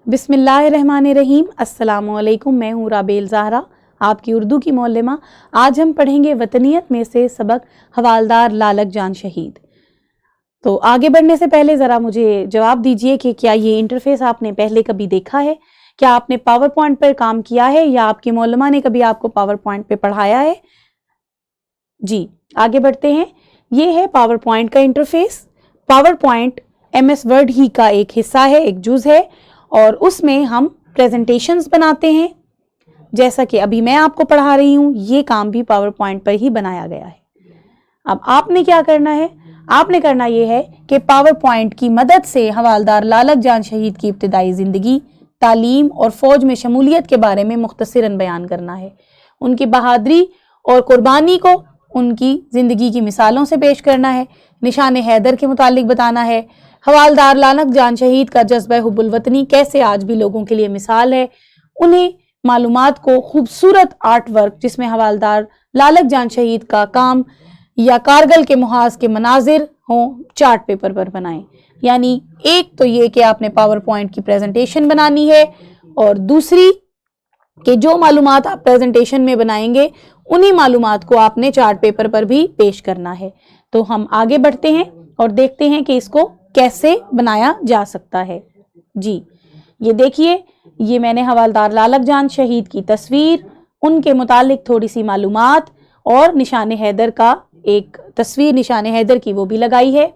बिस्मिल्लाहिर्रहमानिर्रहीम। अस्सलामुअलैकुम। मैं हूँ राबेल ज़हरा, आपकी उर्दू की मौल्लिमा। आज हम पढ़ेंगे वतनियत में से सबक हवालदार लालक जान शहीद। तो आगे बढ़ने से पहले ज़रा मुझे जवाब दीजिए कि क्या ये इंटरफेस आपने पहले कभी देखा है? क्या आपने पावर पॉइंट पर काम किया है या आपकी मौल्लिमा ने कभी आपको पावर पॉइंट पर पढ़ाया है? जी, आगे बढ़ते हैं। ये है पावर पॉइंट का interface. PowerPoint MS Word ही का एक हिस्सा है, एक जुज़ है, और उसमें हम प्रेजेंटेशंस बनाते हैं। जैसा कि अभी मैं आपको पढ़ा रही हूँ, ये काम भी पावर पॉइंट पर ही बनाया गया है। अब आपने क्या करना है? आपने करना ये है कि पावर पॉइंट की मदद से हवालदार लालक जान शहीद की इब्तिदाई ज़िंदगी, तालीम और फ़ौज में शमूलियत के बारे में मुख्तसरन बयान करना है। उनकी बहादुरी और कुर्बानी को उनकी ज़िंदगी की मिसालों से पेश करना है। निशान हैदर के मुतालिक बताना है। हवालदार लालक जान शहीद का जज्बा हुब्बुल वतनी कैसे आज भी लोगों के लिए मिसाल है। उन्हें मालूमात को खूबसूरत आर्ट वर्क जिसमें हवालदार लालक जान शहीद का काम या कारगिल के मुहाज के मनाजिर हों, चार्ट पेपर पर बनाएं। यानी एक तो ये कि आपने पावर पॉइंट की प्रेजेंटेशन बनानी है, और दूसरी कि जो मालूमात आप प्रेजेंटेशन में बनाएंगे उन्हीं मालूमात को आपने चार्ट पेपर पर भी पेश करना है। तो हम आगे बढ़ते हैं और देखते हैं कि इसको कैसे बनाया जा सकता है। जी, ये देखिए, ये मैंने हवालदार लालक जान शहीद की तस्वीर, उनके मुतालिक थोड़ी सी मालूमात और निशान हैदर का एक तस्वीर निशान हैदर की वो भी लगाई है।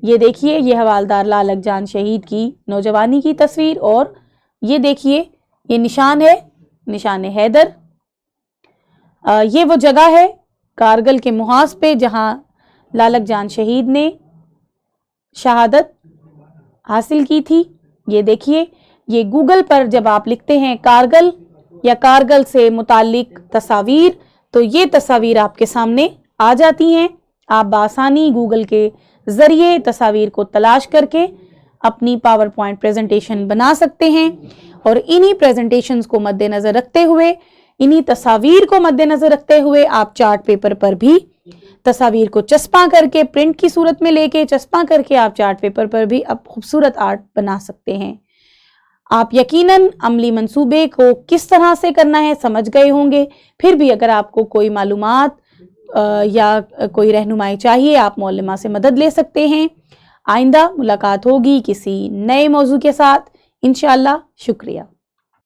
ये देखिए, ये हवालदार लालक जान शहीद की नौजवानी की तस्वीर, और ये देखिए, ये निशान है, निशान हैदर। ये वो जगह है कारगिल के मुहाज पे जहां लालक जान शहीद ने शहादत हासिल की थी। ये देखिए, ये गूगल पर जब आप लिखते हैं कारगिल या कारगिल से मुतालिक तस्वीर, तो ये तस्वीर आपके सामने आ जाती हैं। आप बासानी गूगल के ज़रिए तस्वीर को तलाश करके अपनी पावर पॉइंट प्रेजेंटेशन बना सकते हैं, और इन्हीं प्रेजेंटेशंस को मद्देनज़र रखते हुए, इन्हीं तस्वीर को मद्देनज़र रखते हुए आप चार्ट पेपर पर भी तस्वीर को चस्पा करके, प्रिंट की सूरत में लेके चस्पा करके आप चार्ट पेपर पर भी अब खूबसूरत आर्ट बना सकते हैं। आप यकीनन अमली मंसूबे को किस तरह से करना है समझ गए होंगे। फिर भी अगर आपको कोई मालूमात या कोई रहनुमाई चाहिए, आप मौल्लिमा से मदद ले सकते हैं। आइंदा मुलाकात होगी किसी नए मौजू के साथ इंशाअल्लाह। शुक्रिया।